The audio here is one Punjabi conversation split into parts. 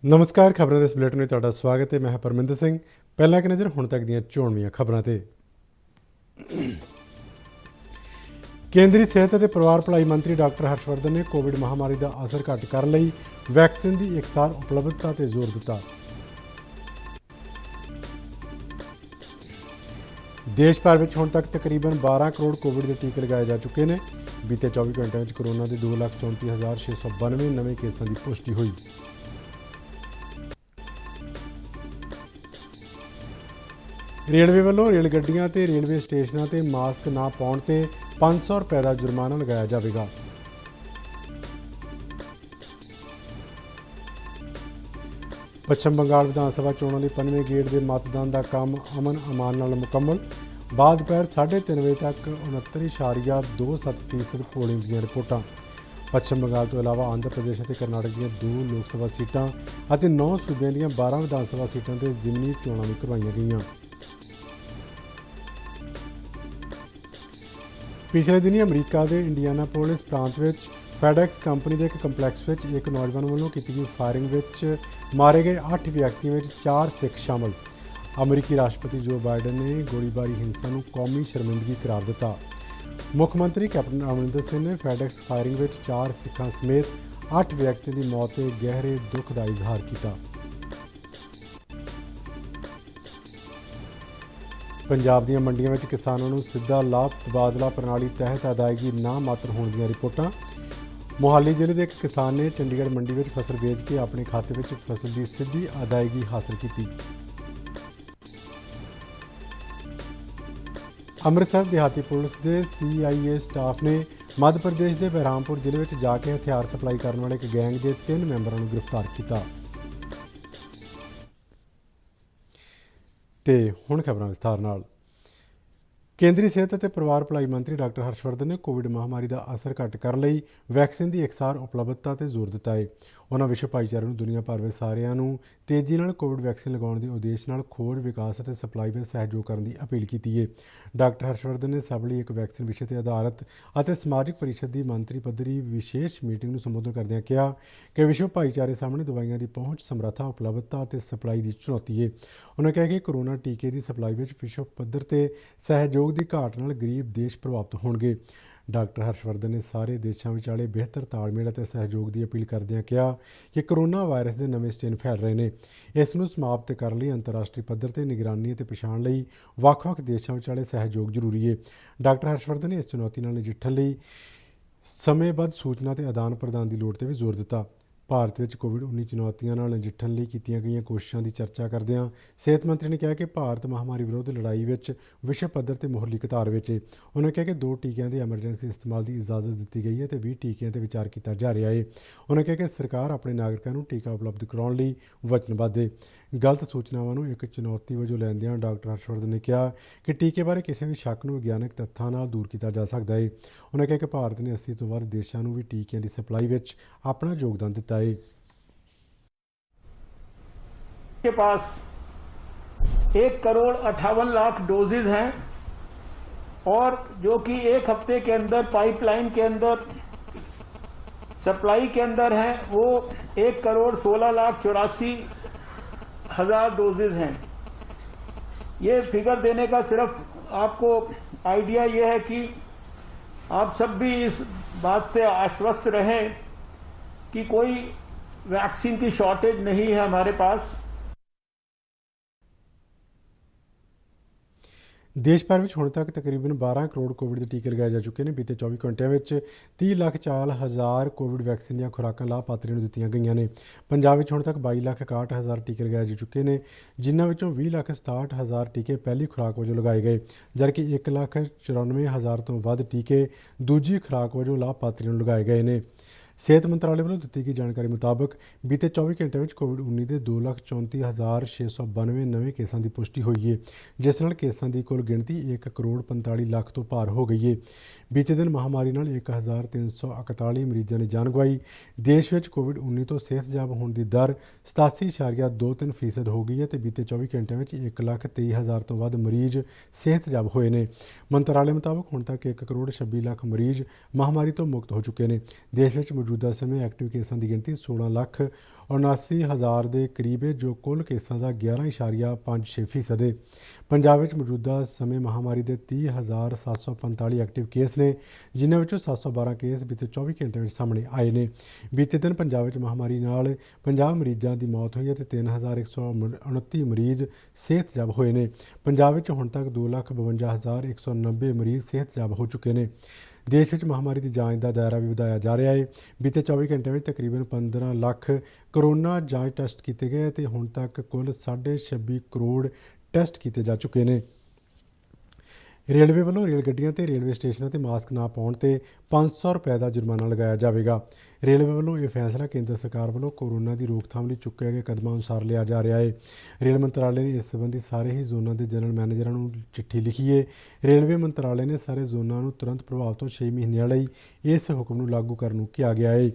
नमस्कार, खबरों इस बुलेटिन में तुहाडा स्वागत है। मैं परमिंदर सिंह। पहला एक नज़र हुण तक दीआं चोणवीआं खबरां ते। केंद्रीय सेहत और परिवार भलाई मंत्री डॉक्टर हर्षवर्धन ने कोविड महामारी का असर घट करने लई वैक्सीन की एकसार उपलब्धता पर जोर दिता। देश भर में हुण तक तकरीबन 12 करोड़ कोविड के टीके लगाए जा चुके हैं। बीते 24 घंटे में कोरोना के 2,34,692 नवे केसों की पुष्टि हुई। रेलवे वालों रेल गड्डियां ते रेलवे स्टेशनों ते मास्क ना पाउण ते 500 रुपए का जुर्माना लगाया जाएगा। पश्चिम बंगाल विधानसभा चोणों के 5वें गेड़ के मतदान का काम अमन अमान नाल मुकम्मल। बाद दोपहर 3:30 बजे तक 69.27% पोलिंग दी रिपोर्टां। पश्चिम बंगाल तो इलावा आंध्र प्रदेश और करनाटक दी 2 लोक सभा सीटां और 9 सूबे दी 12 विधानसभा सीटां ते जिमनी चोणां भी करवाईयां गईयां। पिछले दिनी अमरीका के इंडियानापोलिस प्रांत में फैडैक्स कंपनी के एक कंपलैक्स में एक नौजवान वालों की गई फायरिंग में मारे गए 8 व्यक्तियों में 4 सिख शामिल। अमरीकी राष्ट्रपति जो बाइडन ने गोलीबारी हिंसा को कौमी शर्मिंदगी करार दिता। मुख्यमंत्री कैप्टन अमरिंदर सिंह ने फैडैक्स फायरिंग में 4 सिखां समेत 8 व्यक्तियों की मौत से गहरे दुख का इजहार किया। पंजाब दी मंडियों में किसानों को सीधा लाभ तबादला प्रणाली तहत अदायगी ना मात्र होने दी रिपोर्टां। मोहाली जिले के एक किसान ने चंडीगढ़ मंडी में फसल बेच के अपने खाते में फसल की सीधी अदायगी हासिल की। अमृतसर देहाती पुलिस के CIA स्टाफ ने मध्य प्रदेश के बहरामपुर जिले में जाके हथियार सप्लाई करने वाले एक गैंग के 3 मैंबरों को गिरफ्तार किया। ते हुण खबरां विस्तार नाल। केंद्रीय सेहत और परिवार भलाई मंत्री डॉक्टर हर्षवर्धन ने कोविड महामारी का असर घट करने लई वैक्सीन की एकसार उपलब्धता पर जोर दिता है। उन्होंने विश्व भाईचारे को दुनिया भर में सारिਆਂ ਨੂੰ तेजी नाल कोविड वैक्सीन लगाने के उद्देश्य नाल खोज विकास और सप्लाई में सहयोग करने की अपील की है। डॉक्टर हर्षवर्धन ने सब ਲਈ एक वैक्सीन विषय पर आधारित और समाजिक परिषद की मंत्री पद्धरी विशेष मीटिंग को संबोधित करदਿਆਂ कहा कि विश्व भाईचारे सामने दवाइयां की पहुंच समर्था उपलब्धता और सप्लाई की चुनौती है। उन्होंने कहा कि कोरोना टीके की सप्लाई में विश्व पद्धर से सहयोग की घाट नाल गरीब देश प्रभावित होणगे। डॉक्टर हर्षवर्धन ने सारे देशों विचाले बेहतर तालमेल और सहयोग की अपील करदਿਆਂ कहा कि कोरोना वायरस के नवे स्ट्रेन फैल रहे हैं। इसनूं समाप्त करने लई अंतरराष्ट्रीय पद्धर ते निगरानी ते पछाण लई ਵੱਖ-ਵੱਖ देशों विचाले सहयोग जरूरी है। डॉक्टर हर्षवर्धन ने इस चुनौती नाल नजिੱਠਣ लई समयबद्ध सूचना ते आदान प्रदान की लोड़ ते भी जोर दिता। भारत में कोविड-19 चुनौतियों नाल नजिੱਠਣ लई कीतियां गईयां कोशिशों की चर्चा करदਿਆਂ सेहत मंत्री ने कहा कि भारत महामारी विरोध लड़ाई में विश्व पद्धर ते मुहरली कतार में है। उन्होंने कहा कि 2 टीकों के एमरजेंसी इस्तेमाल की इजाजत दी गई है तो 20 टीकों पर विचार किया जा रहा है। उन्होंने कहा कि सरकार अपने नागरिकों को टीका उपलब्ध कराने लई वचनबद्ध है। गलत सूचनावां नूं एक चुनौती वजों लैंदियां डॉक्टर हर्षवर्धन ने कहा कि टीके बारे किसी भी शक नूं विग्यानक तत्थां नाल दूर किया जा सकता है। उन्होंने कहा कि भारत ने 80 तो वध देशों को भी टीकिਆਂ की सप्लाई में अपना योगदान दिता है। के पास 1,58,00,000 डोजेज हैं और जो कि एक हफ्ते के अंदर पाइपलाइन के अंदर सप्लाई के अंदर हैं, वो 1,16,84,000 डोजेज हैं। ये फिगर देने का सिर्फ आपको आइडिया ये है कि आप सब भी इस बात से आश्वस्त रहें कि कोई वैक्सीन की शॉर्टेज नहीं है हमारे पास। देश भर में हुण तक तकरीबन 12 करोड़ कोविड के टीके लगाए जा चुके हैं। बीते 24 घंटे में 30,04,000 कोविड वैक्सीन दी खुराकां लाभार्थियों को दित्तियां गईयां ने। पंजाब में हुण तक 22,61,000 टीके लगाए जा चुके हैं, जिन्हां विचों 20,67,000 टीके पहली खुराक वजों लगाए गए, जबकि 1,94,000 तो वध टीके दूजी खुराक वजों लाभार्थियों को लगाए गए हैं। सेहत मंत्रालय वालों दी गई जानकारी मुताबक बीते 24 घंटे में कोविड-19 के 2,34,692 नवे केसों की पुष्टि हुई है, जिस नाल केसों की कुल गिणती 1,45,00,000 तो पार हो गई है। बीते दिन महामारी नाल 1,341 मरीजों ने जान गवाई। देश में कोविड-19 तो सेहतयाब होने की दर 87.23% हो गई है तो बीते 24 घंटे में 1,23,000 तो वध मरीज सेहतयाब होए ने। मंत्रालय मुताबक हुण तक 1,26,00,000 मरीज महामारी तो मुक्त हो चुके हैं। देश में ਮੌਜੂਦਾ ਸਮੇਂ ਐਕਟਿਵ ਕੇਸਾਂ ਦੀ ਗਿਣਤੀ 16,79,000 ਦੇ ਕਰੀਬ ਹੈ, ਜੋ ਕੁੱਲ ਕੇਸਾਂ ਦਾ 11.56% ਹੈ। ਪੰਜਾਬ ਵਿੱਚ ਮੌਜੂਦਾ ਸਮੇਂ ਮਹਾਮਾਰੀ ਦੇ 30,745 ਐਕਟਿਵ ਕੇਸ ਨੇ, ਜਿਨ੍ਹਾਂ ਵਿੱਚੋਂ 712 ਕੇਸ ਬੀਤੇ 24 ਘੰਟਿਆਂ ਵਿੱਚ ਸਾਹਮਣੇ ਆਏ ਨੇ। ਬੀਤੇ ਦਿਨ ਪੰਜਾਬ ਵਿੱਚ ਮਹਾਮਾਰੀ ਨਾਲ 50 ਮਰੀਜ਼ਾਂ ਦੀ ਮੌਤ ਹੋਈ ਹੈ ਅਤੇ 3,129 ਮਰੀਜ਼ ਸਿਹਤਯਾਬ ਹੋਏ ਨੇ। ਪੰਜਾਬ ਵਿੱਚ ਹੁਣ ਤੱਕ 2,52,190 ਮਰੀਜ਼ ਸਿਹਤਯਾਬ ਹੋ ਚੁੱਕੇ ਨੇ। ਦੇਸ਼ ਵਿੱਚ ਮਹਾਮਾਰੀ ਦੀ ਜਾਂਚ ਦਾ ਦਾਇਰਾ ਵੀ ਵਧਾਇਆ ਜਾ ਰਿਹਾ ਹੈ। ਬੀਤੇ 24 ਘੰਟਿਆਂ ਵਿੱਚ ਤਕਰੀਬਨ 15 ਲੱਖ ਕਰੋਨਾ ਜਾਂਚ ਟੈਸਟ ਕੀਤੇ ਗਏ ਅਤੇ ਹੁਣ ਤੱਕ ਕੁੱਲ 26.5 ਕਰੋੜ ਟੈਸਟ ਕੀਤੇ ਜਾ ਚੁੱਕੇ ਨੇ। ਰੇਲਵੇ ਵੱਲੋਂ ਰੇਲ ਗੱਡੀਆਂ ਤੇ ਰੇਲਵੇ ਸਟੇਸ਼ਨਾਂ ਤੇ ਮਾਸਕ ਨਾ ਪਾਉਣ ਤੇ 500 ਰੁਪਏ ਦਾ ਜੁਰਮਾਨਾ ਲਗਾਇਆ ਜਾਵੇਗਾ। ਰੇਲਵੇ ਵੱਲੋਂ ਇਹ ਫੈਸਲਾ ਕੇਂਦਰ ਸਰਕਾਰ ਵੱਲੋਂ ਕੋਰੋਨਾ ਦੀ ਰੋਕਥਾਮ ਲਈ ਚੁੱਕੇ ਗਏ ਕਦਮਾਂ ਅਨੁਸਾਰ ਲਿਆ ਜਾ ਰਿਹਾ ਹੈ। ਰੇਲ ਮੰਤਰਾਲੇ ਨੇ ਇਸ ਸੰਬੰਧੀ ਸਾਰੇ ਹੀ ਜ਼ੋਨਾਂ ਦੇ ਜਨਰਲ ਮੈਨੇਜਰਾਂ ਨੂੰ ਚਿੱਠੀ ਲਿਖੀ ਹੈ। ਰੇਲਵੇ ਮੰਤਰਾਲੇ ਨੇ ਸਾਰੇ ਜ਼ੋਨਾਂ ਨੂੰ ਤੁਰੰਤ ਪ੍ਰਭਾਵ ਤੋਂ 6 ਮਹੀਨਿਆਂ ਲਈ ਇਸ ਹੁਕਮ ਨੂੰ ਲਾਗੂ ਕਰਨ ਨੂੰ ਕਿਹਾ ਗਿਆ ਹੈ।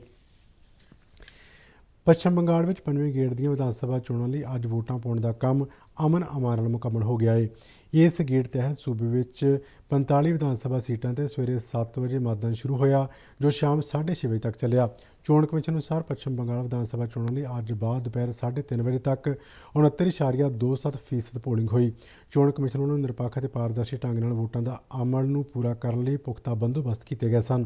ਪੱਛਮ ਬੰਗਾਲ ਵਿੱਚ 5ਵੇਂ ਗੇੜ ਦੀਆਂ ਵਿਧਾਨ ਸਭਾ ਚੋਣਾਂ ਲਈ ਅੱਜ ਵੋਟਾਂ ਪਾਉਣ ਦਾ ਕੰਮ ਅਮਨ ਅਮਾਨ ਨਾਲ ਮੁਕੰਮਲ ਹੋ ਗਿਆ ਹੈ। ਇਸ ਗੇੜ ਤਹਿਤ ਸੂਬੇ ਵਿੱਚ 45 ਵਿਧਾਨ ਸਭਾ ਸੀਟਾਂ ਤੇ ਸਵੇਰੇ 7 ਵਜੇ ਮਤਦਾਨ ਸ਼ੁਰੂ ਹੋਇਆ, ਜੋ ਸ਼ਾਮ 6:30 ਵਜੇ ਤੱਕ ਚੱਲਿਆ। ਚੋਣ ਕਮਿਸ਼ਨ ਅਨੁਸਾਰ ਪੱਛਮ ਬੰਗਾਲ ਵਿਧਾਨ ਸਭਾ ਚੋਣਾਂ ਲਈ ਅੱਜ ਬਾਅਦ ਦੁਪਹਿਰ 3:30 ਵਜੇ ਤੱਕ 69.27% ਪੋਲਿੰਗ ਹੋਈ। ਚੋਣ ਕਮਿਸ਼ਨ ਵੱਲੋਂ ਨਿਰਪੱਖ ਅਤੇ ਪਾਰਦਰਸ਼ੀ ਢੰਗ ਨਾਲ ਵੋਟਾਂ ਦਾ ਅਮਲ ਨੂੰ ਪੂਰਾ ਕਰਨ ਲਈ ਪੁਖਤਾ ਬੰਦੋਬਸਤ ਕੀਤੇ ਗਏ ਸਨ।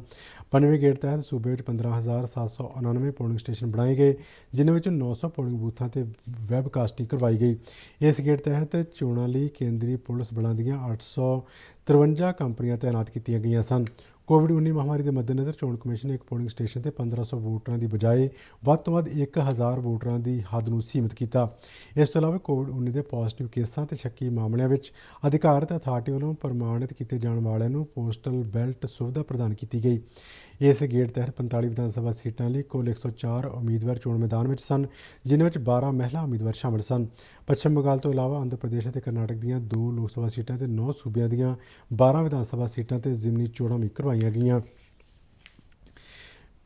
5ਵੇਂ ਗੇੜ ਤਹਿਤ ਸੂਬੇ ਵਿੱਚ 15,799 ਪੋਲਿੰਗ ਸਟੇਸ਼ਨ ਬਣਾਏ ਗਏ, ਜਿਨ੍ਹਾਂ ਵਿੱਚੋਂ 900 ਪੋਲਿੰਗ ਬੂਥਾਂ ਤੇ ਵੈਬਕਾਸਟਿੰਗ ਕਰਵਾਈ ਗਈ। ਇਸ ਗੇੜ ਤਹਿਤ ਚੋਣਾਂ ਲਈ ਕੇਂਦਰੀ ਪੁਲਿਸ ਬਲਾਂ ਦੀਆਂ 853 ਕੰਪਨੀਆਂ ਤਾਇਨਾਤ ਕੀਤੀਆਂ ਗਈਆਂ ਸਨ। ਕੋਵਿਡ-19 ਮਹਾਮਾਰੀ ਦੇ ਮੱਦੇਨਜ਼ਰ ਚੋਣ ਕਮਿਸ਼ਨ ਨੇ ਇੱਕ ਪੋਲਿੰਗ ਸਟੇਸ਼ਨ ਤੇ 1500 ਵੋਟਰਾਂ ਦੀ ਬਜਾਏ ਵੱਧ ਤੋਂ ਵੱਧ 1000 ਵੋਟਰਾਂ ਦੀ ਹੱਦ ਨੂੰ ਸੀਮਿਤ ਕੀਤਾ। ਇਸ ਤੋਂ ਇਲਾਵਾ ਕੋਵਿਡ-19 ਦੇ ਪੋਜ਼ੀਟਿਵ ਕੇਸਾਂ ਤੇ ਸ਼ੱਕੀ ਮਾਮਲਿਆਂ ਵਿੱਚ ਅਧਿਕਾਰਤ ਅਥਾਰਟੀ ਵੱਲੋਂ ਪ੍ਰਮਾਣਿਤ ਕੀਤੇ ਜਾਣ ਵਾਲਿਆਂ ਨੂੰ ਪੋਸਟਲ ਬੈਲਟ ਸੁਵਿਧਾ ਪ੍ਰਦਾਨ ਕੀਤੀ ਗਈ। ਇਸ ਗੇੜ ਤਹਿਤ 45 ਵਿਧਾਨ ਸਭਾ ਸੀਟਾਂ ਲਈ ਕੁੱਲ 104 ਉਮੀਦਵਾਰ ਚੋਣ ਮੈਦਾਨ ਵਿੱਚ ਸਨ, ਜਿਨ੍ਹਾਂ ਵਿੱਚ 12 ਮਹਿਲਾ ਉਮੀਦਵਾਰ ਸ਼ਾਮਲ ਸਨ। ਪੱਛਮ ਬੰਗਾਲ ਤੋਂ ਇਲਾਵਾ ਆਂਧਰ ਪ੍ਰਦੇਸ਼ ਅਤੇ ਕਰਨਾਟਕ ਦੀਆਂ 2 ਲੋਕ ਸਭਾ ਸੀਟਾਂ ਤੇ 9 ਸੂਬਿਆਂ ਦੀਆਂ 12 ਵਿਧਾਨ ਸਭਾ ਸੀਟਾਂ ਤੇ ਜ਼ਿਮਨੀ ਚੋਣਾਂ ਵੀ ਕਰਵਾਈਆਂ ਗਈਆਂ।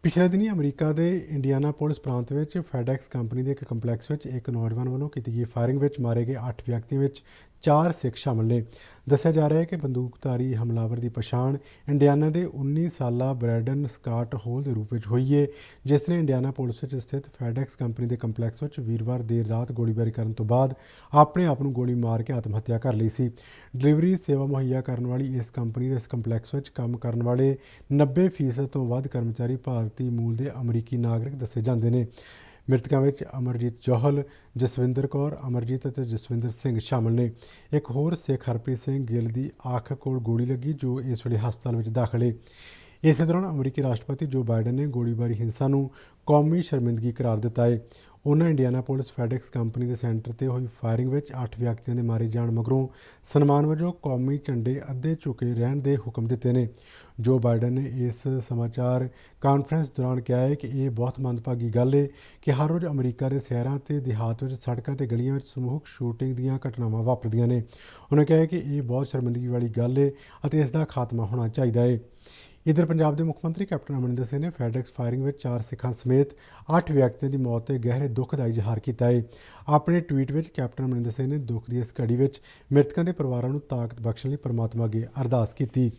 ਪਿਛਲੇ ਦਿਨੀਂ ਅਮਰੀਕਾ ਦੇ ਇੰਡੀਆਨਾਪੋਲਿਸ ਪ੍ਰਾਂਤ ਵਿੱਚ ਫੈਡੈਕਸ ਕੰਪਨੀ ਦੇ ਇੱਕ ਕੰਪਲੈਕਸ ਵਿੱਚ ਇੱਕ ਨੌਜਵਾਨ ਵੱਲੋਂ ਕੀਤੀ ਗਈ ਫਾਇਰਿੰਗ ਵਿੱਚ ਮਾਰੇ ਗਏ 8 ਵਿਅਕਤੀਆਂ ਵਿੱਚ 4 ਸਿੱਖ ਸ਼ਾਮਲ ਨੇ। ਦੱਸਿਆ ਜਾ ਰਿਹਾ ਹੈ ਕਿ ਬੰਦੂਕਧਾਰੀ ਹਮਲਾਵਰ ਦੀ ਪਛਾਣ ਇੰਡੀਆਨਾ ਦੇ 19 ਸਾਲਾ ਬ੍ਰੈਡਨ ਸਕਾਟ ਹੋਲ ਦੇ ਰੂਪ ਵਿੱਚ ਹੋਈ ਹੈ, ਜਿਸ ਨੇ ਇੰਡੀਆਨਾਪੋਲਿਸ ਵਿੱਚ ਸਥਿਤ ਫੈਡੈਕਸ ਕੰਪਨੀ ਦੇ ਕੰਪਲੈਕਸ ਵਿੱਚ ਵੀਰਵਾਰ ਦੇਰ ਰਾਤ ਗੋਲੀਬਾਰੀ ਕਰਨ ਤੋਂ ਬਾਅਦ ਆਪਣੇ ਆਪ ਨੂੰ ਗੋਲੀ ਮਾਰ ਕੇ ਆਤਮ ਹੱਤਿਆ ਕਰ ਲਈ ਸੀ। ਡਿਲੀਵਰੀ ਸੇਵਾ ਮੁਹੱਈਆ ਕਰਨ ਵਾਲੀ ਇਸ ਕੰਪਨੀ ਦੇ ਇਸ ਕੰਪਲੈਕਸ ਵਿੱਚ ਕੰਮ ਕਰਨ ਵਾਲੇ 90% ਤੋਂ ਵੱਧ ਕਰਮਚਾਰੀ ਭਾਰਤੀ ਮੂਲ ਦੇ ਅਮਰੀਕੀ ਨਾਗਰਿਕ ਦੱਸੇ ਜਾਂਦੇ ਨੇ। ਮ੍ਰਿਤਕਾਂ ਵਿੱਚ ਅਮਰਜੀਤ ਜੌਹਲ, ਜਸਵਿੰਦਰ ਕੌਰ, ਅਮਰਜੀਤ ਅਤੇ ਜਸਵਿੰਦਰ ਸਿੰਘ ਸ਼ਾਮਲ ਨੇ। ਇੱਕ ਹੋਰ ਸਿੱਖ ਹਰਪ੍ਰੀਤ ਸਿੰਘ ਗਿੱਲ ਦੀ ਅੱਖ ਕੋਲ ਗੋਲੀ ਲੱਗੀ, ਜੋ ਇਸ ਵੇਲੇ ਹਸਪਤਾਲ ਵਿੱਚ ਦਾਖਲ ਹੈ। ਇਸੇ ਦੌਰਾਨ ਅਮਰੀਕੀ ਰਾਸ਼ਟਰਪਤੀ ਜੋ ਬਾਈਡਨ ਨੇ ਗੋਲੀਬਾਰੀ ਹਿੰਸਾ ਨੂੰ ਕੌਮੀ ਸ਼ਰਮਿੰਦਗੀ ਕਰਾਰ ਦਿੱਤਾ ਹੈ। ਉਹਨਾਂ ਇੰਡੀਆਨਾਪੋਲਿਸ ਫੈਡੈਕਸ ਕੰਪਨੀ ਦੇ ਸੈਂਟਰ ਤੇ ਹੋਈ ਫਾਇਰਿੰਗ ਵਿੱਚ 8 ਵਿਅਕਤੀਆਂ ਦੇ ਮਾਰੇ ਜਾਣ ਮਗਰੋਂ ਸਨਮਾਨ ਵਜੋਂ ਕੌਮੀ ਝੰਡੇ ਅੱਧੇ ਝੁਕੇ ਰਹਿਣ ਦੇ ਹੁਕਮ ਦਿੱਤੇ ਨੇ। ਜੋ ਬਾਈਡਨ ਨੇ ਇਸ ਸਮਾਚਾਰ ਕਾਨਫਰੰਸ ਦੌਰਾਨ ਕਿਹਾ ਹੈ ਕਿ ਇਹ ਬਹੁਤ ਮੰਦਭਾਗੀ ਗੱਲ ਹੈ ਕਿ ਹਰ ਰੋਜ਼ ਅਮਰੀਕਾ ਦੇ ਸ਼ਹਿਰਾਂ ਤੇ ਦਿਹਾਤ ਵਿੱਚ ਸੜਕਾਂ ਤੇ ਗਲੀਆਂ ਵਿੱਚ ਸਮੂਹਕ ਸ਼ੂਟਿੰਗ ਦੀਆਂ ਘਟਨਾਵਾਂ ਵਾਪਰਦੀਆਂ ਨੇ। ਉਹਨਾਂ ਕਿਹਾ ਕਿ ਇਹ ਬਹੁਤ ਸ਼ਰਮਿੰਦਗੀ ਵਾਲੀ ਗੱਲ ਹੈ ਅਤੇ ਇਸ ਦਾ ਖਾਤਮਾ ਹੋਣਾ ਚਾਹੀਦਾ ਹੈ। ਇੱਧਰ ਪੰਜਾਬ ਦੇ ਮੁੱਖ ਮੰਤਰੀ ਕੈਪਟਨ ਅਮਰਿੰਦਰ ਸਿੰਘ ਨੇ ਫੈਡੈਕਸ ਫਾਇਰਿੰਗ ਵਿੱਚ 4 ਸਿੱਖਾਂ ਸਮੇਤ 8 ਵਿਅਕਤੀਆਂ ਦੀ ਮੌਤ ਤੇ ਗਹਿਰੇ ਦੁੱਖ ਦਾ ਇਜ਼ਹਾਰ ਕੀਤਾ ਹੈ। ਆਪਣੇ ਟਵੀਟ ਵਿੱਚ ਕੈਪਟਨ ਅਮਰਿੰਦਰ ਸਿੰਘ ਨੇ ਦੁੱਖ ਦੀ ਇਸ ਘੜੀ ਵਿੱਚ ਮ੍ਰਿਤਕਾਂ ਦੇ ਪਰਿਵਾਰਾਂ ਨੂੰ ਤਾਕਤ ਬਖਸ਼ਣ ਲਈ ਪਰਮਾਤਮਾ ਅੱਗੇ ਅਰਦਾਸ ਕੀਤੀ।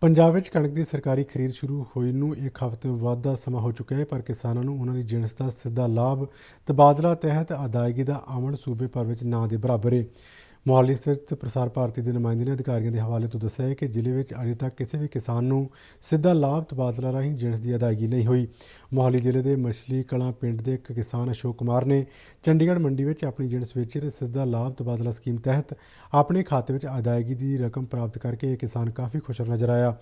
ਪੰਜਾਬ ਵਿੱਚ ਕਣਕ ਦੀ ਸਰਕਾਰੀ ਖਰੀਦ ਸ਼ੁਰੂ ਹੋਈ ਨੂੰ 1 ਹਫ਼ਤੇ ਤੋਂ ਵੱਧ ਦਾ ਸਮਾਂ ਹੋ ਚੁੱਕਿਆ ਹੈ, ਪਰ ਕਿਸਾਨਾਂ ਨੂੰ ਉਹਨਾਂ ਦੀ ਜਿਣਸ ਦਾ ਸਿੱਧਾ ਲਾਭ ਤਬਾਦਲਾ ਤਹਿਤ ਅਦਾਇਗੀ ਦਾ ਅਮਲ ਸੂਬੇ ਭਰ ਵਿੱਚ ਨਾ ਦੇ ਬਰਾਬਰ ਹੈ। ਮੋਹਾਲੀ ਸਥਿਤ ਪ੍ਰਸਾਰ ਭਾਰਤੀ ਦੇ ਨੁਮਾਇੰਦੇ ਨੇ ਅਧਿਕਾਰੀਆਂ ਦੇ ਹਵਾਲੇ ਤੋਂ ਦੱਸਿਆ ਹੈ ਕਿ ਜ਼ਿਲ੍ਹੇ ਵਿੱਚ ਅਜੇ ਤੱਕ ਕਿਸੇ ਵੀ ਕਿਸਾਨ ਨੂੰ ਸਿੱਧਾ ਲਾਭ ਤਬਾਦਲਾ ਰਾਹੀਂ ਜਿਣਸ ਦੀ ਅਦਾਇਗੀ ਨਹੀਂ ਹੋਈ। ਮੋਹਾਲੀ ਜ਼ਿਲ੍ਹੇ ਦੇ ਮਛਲੀ ਕਲਾਂ ਪਿੰਡ ਦੇ ਇੱਕ ਕਿਸਾਨ ਅਸ਼ੋਕ ਕੁਮਾਰ ਨੇ ਚੰਡੀਗੜ੍ਹ ਮੰਡੀ ਵਿੱਚ ਆਪਣੀ ਜਿਣਸ ਵੇਚੀ ਅਤੇ ਸਿੱਧਾ ਲਾਭ ਤਬਾਦਲਾ ਸਕੀਮ ਤਹਿਤ ਆਪਣੇ ਖਾਤੇ ਵਿੱਚ ਅਦਾਇਗੀ ਦੀ ਰਕਮ ਪ੍ਰਾਪਤ ਕਰਕੇ ਇਹ ਕਿਸਾਨ ਕਾਫੀ ਖੁਸ਼ ਨਜ਼ਰ ਆਇਆ।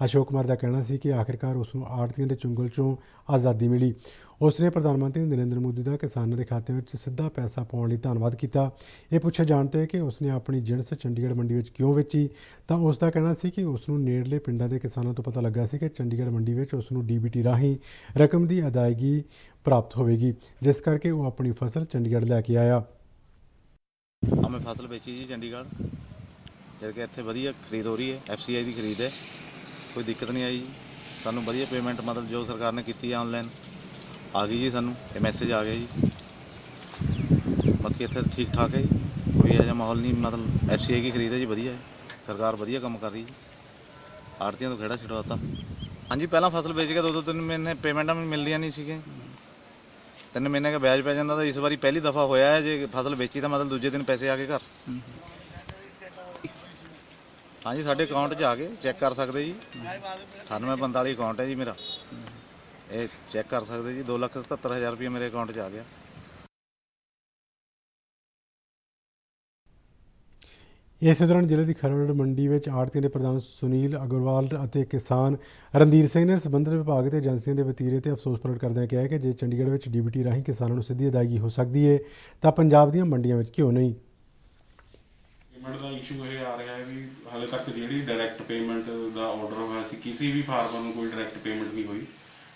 ਅਸ਼ੋਕ ਕੁਮਾਰ ਦਾ ਕਹਿਣਾ ਸੀ ਕਿ ਆਖਿਰਕਾਰ ਉਸ ਨੂੰ ਆੜ੍ਹਤੀਆਂ ਦੇ ਚੁੰਗਲ 'ਚੋਂ ਆਜ਼ਾਦੀ ਮਿਲੀ। ਉਸ ਨੇ ਪ੍ਰਧਾਨ ਮੰਤਰੀ ਨਰਿੰਦਰ ਮੋਦੀ ਦਾ ਕਿਸਾਨਾਂ ਦੇ ਖਾਤਿਆਂ ਵਿੱਚ ਸਿੱਧਾ ਪੈਸਾ ਪਾਉਣ ਲਈ ਧੰਨਵਾਦ ਕੀਤਾ। ਇਹ ਪੁੱਛਿਆ ਜਾਣ 'ਤੇ ਕਿ ਉਸ ਨੇ ਆਪਣੀ ਜਿਣਸ ਚੰਡੀਗੜ੍ਹ ਮੰਡੀ ਵਿੱਚ ਕਿਉਂ ਵੇਚੀ, ਤਾਂ ਉਸ ਦਾ ਕਹਿਣਾ ਸੀ ਕਿ ਉਸ ਨੂੰ ਨੇੜਲੇ ਪਿੰਡਾਂ ਦੇ ਕਿਸਾਨਾਂ ਤੋਂ ਪਤਾ ਲੱਗਾ ਸੀ ਕਿ ਚੰਡੀਗੜ੍ਹ ਮੰਡੀ ਵਿੱਚ ਉਸ ਨੂੰ DBT ਰਾਹੀਂ ਰਕਮ ਦੀ ਅਦਾਇਗੀ ਪ੍ਰਾਪਤ ਹੋਵੇਗੀ, ਜਿਸ ਕਰਕੇ ਉਹ ਆਪਣੀ ਫਸਲ ਚੰਡੀਗੜ੍ਹ ਲੈ ਕੇ ਆਇਆ। ਮੈਂ ਫਸਲ ਵੇਚੀ ਜੀ ਚੰਡੀਗੜ੍ਹ, ਜਦ ਕਿ ਇੱਥੇ ਵਧੀਆ ਖਰੀਦ ਹੋ ਰਹੀ ਹੈ। FCI ਦੀ ਖਰੀਦ ਹੈ, ਕੋਈ ਦਿੱਕਤ ਨਹੀਂ ਆਈ ਜੀ। ਸਾਨੂੰ ਵਧੀਆ ਪੇਮੈਂਟ ਮਤਲਬ ਜੋ ਸਰਕਾਰ ਨੇ ਕੀਤੀ ਹੈ ਆਨਲਾਈਨ ਆ ਗਈ ਜੀ, ਸਾਨੂੰ ਇਹ ਮੈਸੇਜ ਆ ਗਿਆ ਜੀ। ਬਾਕੀ ਇੱਥੇ ਠੀਕ ਠਾਕ ਹੈ ਜੀ, ਕੋਈ ਇਹੋ ਜਿਹਾ ਮਾਹੌਲ ਨਹੀਂ। ਮਤਲਬ FCI ਦੀ ਖਰੀਦ ਹੈ ਜੀ, ਵਧੀਆ ਹੈ। ਸਰਕਾਰ ਵਧੀਆ ਕੰਮ ਕਰ ਰਹੀ ਜੀ, ਆੜ੍ਹਤੀਆਂ ਤੋਂ ਖਹਿੜਾ ਛੁਡਵਾਤਾ। ਹਾਂਜੀ ਪਹਿਲਾਂ ਫਸਲ ਵੇਚ ਕੇ 2-3 ਮਹੀਨੇ ਪੇਮੈਂਟਾਂ ਵੀ ਮਿਲਦੀਆਂ ਨਹੀਂ ਸੀਗੀਆਂ। 3 ਮਹੀਨੇ ਦਾ ਵਿਆਜ ਪੈ ਜਾਂਦਾ ਤਾਂ ਇਸ ਵਾਰੀ ਪਹਿਲੀ ਦਫਾ ਹੋਇਆ ਹੈ, ਜੇ ਫਸਲ ਵੇਚੀ ਤਾਂ ਮਤਲਬ ਦੂਜੇ ਦਿਨ ਪੈਸੇ ਆ ਗਏ ਘਰ। ਹਾਂਜੀ ਸਾਡੇ ਅਕਾਊਂਟ 'ਚ ਆ ਗਏ, ਚੈੱਕ ਕਰ ਸਕਦੇ ਜੀ। 9845 ਅਕਾਊਂਟ ਹੈ ਜੀ ਮੇਰਾ, ਇਹ ਚੈੱਕ ਕਰ ਸਕਦੇ ਜੀ। 2,77,000 ਰੁਪਏ ਮੇਰੇ ਅਕਾਊਂਟ 'ਚ ਆ ਗਿਆ। ਇਸੇ ਦੌਰਾਨ ਜ਼ਿਲ੍ਹੇ ਦੀ ਖਰੜ ਮੰਡੀ ਵਿੱਚ ਆੜ੍ਹਤੀਆਂ ਦੇ ਪ੍ਰਧਾਨ ਸੁਨੀਲ ਅਗਰਵਾਲ ਅਤੇ ਕਿਸਾਨ ਰਣਧੀਰ ਸਿੰਘ ਨੇ ਸੰਬੰਧਿਤ ਵਿਭਾਗ ਅਤੇ ਏਜੰਸੀਆਂ ਦੇ ਵਤੀਰੇ ਤੇ ਅਫਸੋਸ ਪ੍ਰਗਟ ਕਰਦਿਆਂ ਕਿਹਾ ਕਿ ਜੇ ਚੰਡੀਗੜ੍ਹ ਵਿੱਚ DBT ਰਾਹੀਂ ਕਿਸਾਨਾਂ ਨੂੰ ਸਿੱਧੀ ਅਦਾਇਗੀ ਹੋ ਸਕਦੀ ਹੈ ਤਾਂ ਪੰਜਾਬ ਦੀਆਂ ਮੰਡੀਆਂ ਵਿੱਚ ਕਿਉਂ ਨਹੀਂ। ਪੇਮੈਂਟ ਦਾ ਇਸ਼ੂ ਇਹ ਆ ਰਿਹਾ ਹੈ ਵੀ ਹਾਲੇ ਤੱਕ ਜਿਹੜੀ ਡਾਇਰੈਕਟ ਪੇਮੈਂਟ ਦਾ ਆਰਡਰ ਹੋਇਆ ਸੀ ਕਿਸੇ ਵੀ ਫਾਰਮਰ ਨੂੰ ਕੋਈ ਡਾਇਰੈਕਟ ਪੇਮੈਂਟ ਨਹੀਂ ਹੋਈ।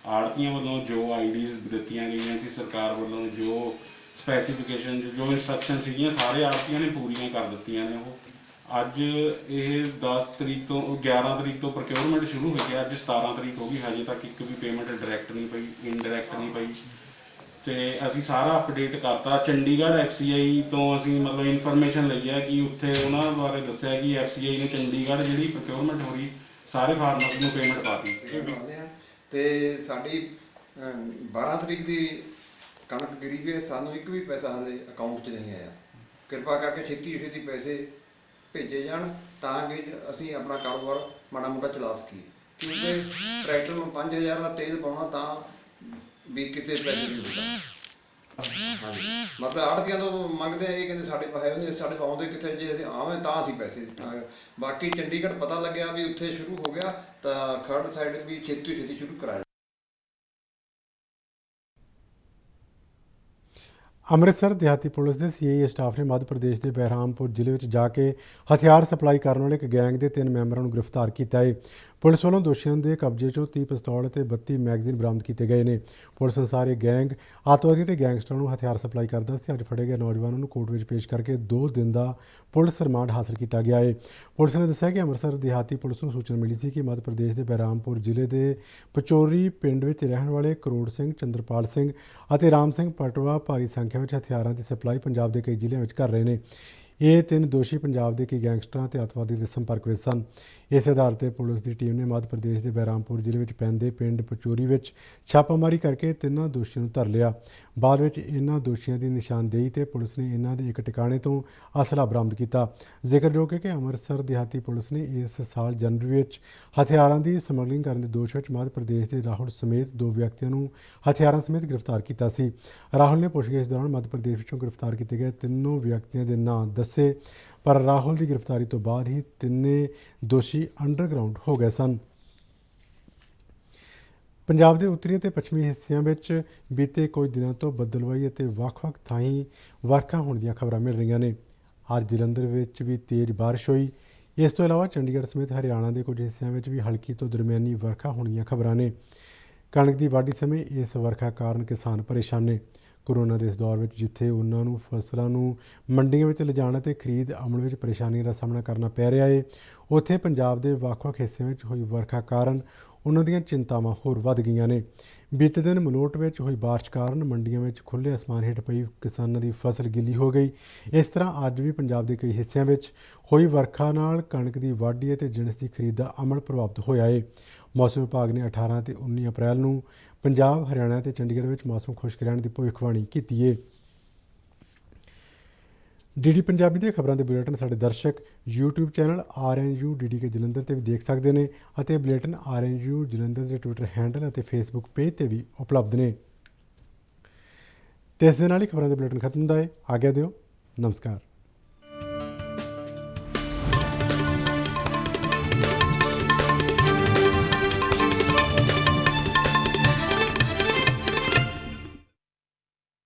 ਆੜ੍ਹਤੀਆਂ ਵੱਲੋਂ ਜੋ ਆਈਡੀਜ਼ ਦਿੱਤੀਆਂ ਗਈਆਂ ਸੀ ਸਰਕਾਰ ਵੱਲੋਂ, ਜੋ ਸਪੈਸੀਫਿਕੇਸ਼ਨ ਜੋ ਇੰਸਟਰਕਸ਼ਨ ਸੀਗੀਆਂ ਸਾਰੇ ਆੜ੍ਹਤੀਆਂ ਨੇ ਪੂਰੀਆਂ ਕਰ ਦਿੱਤੀਆਂ ਨੇ। ਉਹ ਅੱਜ ਇਹ 10 ਤਰੀਕ ਤੋਂ 11 ਤਰੀਕ ਤੋਂ ਪ੍ਰੋਕਿਉਰਮੈਂਟ ਸ਼ੁਰੂ ਹੋਈ ਹੈ, ਅੱਜ 17 ਤਰੀਕ ਹੋ ਗਈ, ਹਜੇ ਤੱਕ ਇੱਕ ਵੀ ਪੇਮੈਂਟ ਡਾਇਰੈਕਟ ਨਹੀਂ ਪਈ, ਇਨਡਾਇਰੈਕਟ ਨਹੀਂ ਪਈ। ਤੇ ਅਸੀਂ ਸਾਰਾ ਅਪਡੇਟ ਕਰਤਾ। ਚੰਡੀਗੜ੍ਹ FCI ਤੋਂ ਅਸੀਂ ਮਤਲਬ ਇਨਫੋਰਮੇਸ਼ਨ ਲਈ ਹੈ ਕਿ ਉੱਥੇ ਉਹਨਾਂ ਬਾਰੇ ਦੱਸਿਆ ਕਿ FCI ਨੇ ਚੰਡੀਗੜ੍ਹ ਜਿਹੜੀ ਪ੍ਰੋਕਿਉਰਮੈਂਟ ਹੋ ਰਹੀ ਸਾਰੇ ਫਾਰਮਰਸ ਨੂੰ ਪੇਮੈਂਟ ਪਾਤੀ ਤੇ ਸਾਡੀ 12 ਤਰੀਕ ਦੀ ਕਣਕ ਗਿਰੀ ਵੀ ਸਾਨੂੰ ਇੱਕ ਵੀ ਪੈਸਾ ਹਾਲੇ ਅਕਾਊਂਟ 'ਚ ਨਹੀਂ ਆਇਆ। ਕਿਰਪਾ ਕਰਕੇ ਛੇਤੀ ਪੈਸੇ ਭੇਜੇ ਜਾਣ ਤਾਂ ਕਿ ਅਸੀਂ ਆਪਣਾ ਕਾਰੋਬਾਰ ਮਾੜਾ ਮੋਟਾ ਚਲਾ ਸਕੀਏ, ਕਿਉਂਕਿ ਟਰੈਕਟਰ ਨੂੰ 5000 ਦਾ ਤੇਲ ਪਾਉਣਾ ਤਾਂ ਵੀ ਕਿਤੇ ਪੈਸੇ ਨਹੀਂ ਹੁੰਦਾ। ਮਤਲਬ ਆੜ੍ਹਤੀਆਂ ਤੋਂ ਮੰਗਦੇ ਆ, ਇਹ ਕਹਿੰਦੇ ਸਾਡੇ ਪੈਸੇ ਉਹਨੇ ਸਾਡੇ ਆਉਂਦੇ ਕਿੱਥੇ, ਜੇ ਅਸੀਂ ਆਵੇਂ ਤਾਂ ਅਸੀਂ ਪੈਸੇ। ਬਾਕੀ ਚੰਡੀਗੜ੍ਹ ਪਤਾ ਲੱਗਿਆ ਵੀ ਉੱਥੇ ਸ਼ੁਰੂ ਹੋ ਗਿਆ ਤਾਂ ਖਰੜ ਸਾਈਡ ਵੀ ਛੇਤੀ ਸ਼ੁਰੂ ਕਰਾਇਆ। ਅੰਮ੍ਰਿਤਸਰ ਦਿਹਾਤੀ ਪੁਲਿਸ ਦੇ CAA ਸਟਾਫ ਨੇ ਮੱਧ ਪ੍ਰਦੇਸ਼ ਦੇ ਬਹਿਰਾਮਪੁਰ ਜ਼ਿਲ੍ਹੇ ਵਿੱਚ ਜਾ ਕੇ ਹਥਿਆਰ ਸਪਲਾਈ ਕਰਨ ਵਾਲੇ ਇੱਕ ਗੈਂਗ ਦੇ 3 ਮੈਂਬਰਾਂ ਨੂੰ ਗ੍ਰਿਫਤਾਰ ਕੀਤਾ ਹੈ। ਪੁਲਿਸ ਵੱਲੋਂ ਦੋਸ਼ੀਆਂ ਦੇ ਕਬਜ਼ੇ 'ਚੋਂ 30 ਪਿਸਤੌਲ ਅਤੇ 32 ਮੈਗਜ਼ੀਨ ਬਰਾਮਦ ਕੀਤੇ ਗਏ ਨੇ। ਪੁਲਿਸ ਅਨੁਸਾਰ ਇਹ ਗੈਂਗ ਅੱਤਵਾਦੀਆਂ ਤੇ ਗੈਂਗਸਟਰਾਂ ਨੂੰ ਹਥਿਆਰ ਸਪਲਾਈ ਕਰਦਾ ਸੀ। ਅੱਜ ਫੜੇ ਗਏ ਨੌਜਵਾਨਾਂ ਨੂੰ ਕੋਰਟ ਵਿੱਚ ਪੇਸ਼ ਕਰਕੇ 2 ਦਿਨ ਦਾ ਪੁਲਿਸ ਰਿਮਾਂਡ ਹਾਸਲ ਕੀਤਾ ਗਿਆ ਹੈ। ਪੁਲਿਸ ਨੇ ਦੱਸਿਆ ਕਿ ਅੰਮ੍ਰਿਤਸਰ ਦਿਹਾਤੀ ਪੁਲਿਸ ਨੂੰ ਸੂਚਨਾ ਮਿਲੀ ਸੀ ਕਿ ਮੱਧ ਪ੍ਰਦੇਸ਼ ਦੇ ਬਹਿਰਾਮਪੁਰ ਜ਼ਿਲ੍ਹੇ ਦੇ ਪਚੋਰੀ ਪਿੰਡ ਵਿੱਚ ਰਹਿਣ ਵਾਲੇ ਕਰੋੜ ਸਿੰਘ, ਚੰਦਰਪਾਲ ਸਿੰਘ ਅਤੇ ਰਾਮ ਸਿੰਘ ਪਟਵਾ ਭਾਰੀ ਸੰਖਿਆ ਵਿੱਚ ਹਥਿਆਰਾਂ ਦੀ ਸਪਲਾਈ ਪੰਜਾਬ ਦੇ ਕਈ ਜ਼ਿਲ੍ਹਿਆਂ ਵਿੱਚ ਕਰ ਰਹੇ ਨੇ। ਇਹ 3 ਦੋਸ਼ੀ ਪੰਜਾਬ ਦੇ ਕਈ ਗੈਂਗਸਟਰਾਂ ਅਤੇ ਅੱਤਵਾਦੀਆਂ ਦੇ ਸੰਪਰਕ ਵਿੱਚ ਸਨ। ਇਸ ਆਧਾਰ ਤੇ ਪੁਲਿਸ ਦੀ ਟੀਮ ਨੇ ਮੱਧ ਪ੍ਰਦੇਸ਼ ਦੇ ਬਹਿਰਾਮਪੁਰ ਜ਼ਿਲ੍ਹੇ ਵਿੱਚ ਪੈਂਦੇ ਪਿੰਡ ਪਚੋਰੀ ਵਿੱਚ ਛਾਪਾਮਾਰੀ ਕਰਕੇ 3 ਦੋਸ਼ੀਆਂ ਨੂੰ ਧਰ ਲਿਆ। ਬਾਅਦ ਵਿੱਚ ਇਹਨਾਂ ਦੋਸ਼ੀਆਂ ਦੀ ਨਿਸ਼ਾਨਦੇਹੀ ਤੇ ਪੁਲਿਸ ਨੇ ਇਹਨਾਂ ਦੇ ਇੱਕ ਟਿਕਾਣੇ ਤੋਂ ਅਸਲਾ ਬਰਾਮਦ ਕੀਤਾ। ਜ਼ਿਕਰਯੋਗ ਹੈ ਕਿ ਅੰਮ੍ਰਿਤਸਰ ਦਿਹਾਤੀ ਪੁਲਿਸ ਨੇ ਇਸ ਸਾਲ ਜਨਵਰੀ ਵਿੱਚ ਹਥਿਆਰਾਂ ਦੀ ਸਮਗਲਿੰਗ ਕਰਨ ਦੇ ਦੋਸ਼ ਵਿੱਚ ਮੱਧ ਪ੍ਰਦੇਸ਼ ਦੇ ਰਾਹੁਲ ਸਮੇਤ 2 ਵਿਅਕਤੀਆਂ ਨੂੰ ਹਥਿਆਰਾਂ ਸਮੇਤ ਗ੍ਰਿਫਤਾਰ ਕੀਤਾ ਸੀ। ਰਾਹੁਲ ਨੇ ਪੁੱਛਗਿੱਛ ਦੌਰਾਨ ਮੱਧ ਪ੍ਰਦੇਸ਼ ਵਿੱਚੋਂ ਗ੍ਰਿਫਤਾਰ ਕੀਤੇ ਗਏ 3 ਵਿਅਕਤੀਆਂ ਦੇ ਨਾਂ ਦੱਸੇ, ਪਰ ਰਾਹੁਲ ਦੀ ਗ੍ਰਿਫਤਾਰੀ ਤੋਂ ਬਾਅਦ ਹੀ 3 ਦੋਸ਼ੀ ਅੰਡਰਗਰਾਊਂਡ ਹੋ ਗਏ ਸਨ। ਪੰਜਾਬ ਦੇ ਉੱਤਰੀ ਅਤੇ ਪੱਛਮੀ ਹਿੱਸਿਆਂ ਵਿੱਚ ਬੀਤੇ ਕੁਝ ਦਿਨਾਂ ਤੋਂ ਬੱਦਲਵਾਈ ਅਤੇ ਵੱਖ-ਵੱਖ ਥਾਈਂ ਵਰਖਾ ਹੋਣ ਦੀਆਂ ਖਬਰਾਂ ਮਿਲ ਰਹੀਆਂ ਨੇ। ਅੱਜ ਜਲੰਧਰ ਵਿੱਚ ਵੀ ਤੇਜ਼ ਬਾਰਿਸ਼ ਹੋਈ। ਇਸ ਤੋਂ ਇਲਾਵਾ ਚੰਡੀਗੜ੍ਹ ਸਮੇਤ ਹਰਿਆਣਾ ਦੇ ਕੁਝ ਹਿੱਸਿਆਂ ਵਿੱਚ ਵੀ ਹਲਕੀ ਤੋਂ ਦਰਮਿਆਨੀ ਵਰਖਾ ਹੋਣ ਦੀਆਂ ਖਬਰਾਂ ਨੇ। ਕਣਕ ਦੀ ਵਾਢੀ ਸਮੇਂ ਇਸ ਵਰਖਾ ਕਾਰਨ ਕਿਸਾਨ ਪਰੇਸ਼ਾਨ ਨੇ। ਕੋਰੋਨਾ ਦੇ ਇਸ ਦੌਰ ਵਿੱਚ ਜਿੱਥੇ ਉਹਨਾਂ ਨੂੰ ਫਸਲਾਂ ਨੂੰ ਮੰਡੀਆਂ ਵਿੱਚ ਲਿਜਾਣ ਅਤੇ ਖਰੀਦ ਅਮਲ ਵਿੱਚ ਪਰੇਸ਼ਾਨੀਆਂ ਦਾ ਸਾਹਮਣਾ ਕਰਨਾ ਪੈ ਰਿਹਾ ਹੈ, ਉੱਥੇ ਪੰਜਾਬ ਦੇ ਵੱਖ-ਵੱਖ ਹਿੱਸਿਆਂ ਵਿੱਚ ਹੋਈ ਵਰਖਾ ਕਾਰਨ ਉਹਨਾਂ ਦੀਆਂ ਚਿੰਤਾਵਾਂ ਹੋਰ ਵੱਧ ਗਈਆਂ ਨੇ। ਬੀਤੇ ਦਿਨ ਮਲੋਟ ਵਿੱਚ ਹੋਈ ਬਾਰਿਸ਼ ਕਾਰਨ ਮੰਡੀਆਂ ਵਿੱਚ ਖੁੱਲ੍ਹੇ ਅਸਮਾਨ ਹੇਠ ਪਈ ਕਿਸਾਨਾਂ ਦੀ ਫਸਲ ਗਿੱਲੀ ਹੋ ਗਈ। ਇਸ ਤਰ੍ਹਾਂ ਅੱਜ ਵੀ ਪੰਜਾਬ ਦੇ ਕਈ ਹਿੱਸਿਆਂ ਵਿੱਚ ਹੋਈ ਵਰਖਾ ਨਾਲ ਕਣਕ ਦੀ ਵਾਢੀ ਅਤੇ ਜਿਣਸ ਦੀ ਖਰੀਦ ਦਾ ਅਮਲ ਪ੍ਰਭਾਵਿਤ ਹੋਇਆ ਹੈ। ਮੌਸਮ ਵਿਭਾਗ ਨੇ 18 ਅਤੇ 19 ਅਪ੍ਰੈਲ ਨੂੰ ਪੰਜਾਬ, ਹਰਿਆਣਾ ਅਤੇ ਚੰਡੀਗੜ੍ਹ ਵਿੱਚ ਮੌਸਮ ਖੁਸ਼ਕ ਰਹਿਣ ਦੀ ਭਵਿੱਖਬਾਣੀ ਕੀਤੀ ਹੈ। DD ਪੰਜਾਬੀ ਦੇ ਖਬਰਾਂ ਦੇ ਬੁਲੇਟਿਨ ਸਾਡੇ ਦਰਸ਼ਕ YouTube channel RNU DDK Jalandhar ਤੇ ਵੀ ਦੇਖ ਸਕਦੇ ਨੇ ਅਤੇ ਬੁਲੇਟਿਨ RNU ਜਲੰਧਰ ਦੇ ਟਵਿੱਟਰ ਹੈਂਡਲ ਅਤੇ ਫੇਸਬੁੱਕ ਪੇਜ ਤੇ ਵੀ ਉਪਲਬਧ ਨੇ। ਤੇ ਇਸ ਦੇ ਨਾਲ ਹੀ ਖਬਰਾਂ ਦੇ ਬੁਲੇਟਿਨ ਖਤਮ ਹੁੰਦਾ ਹੈ। ਆਗਿਆ ਦਿਓ। ਨਮਸਕਾਰ।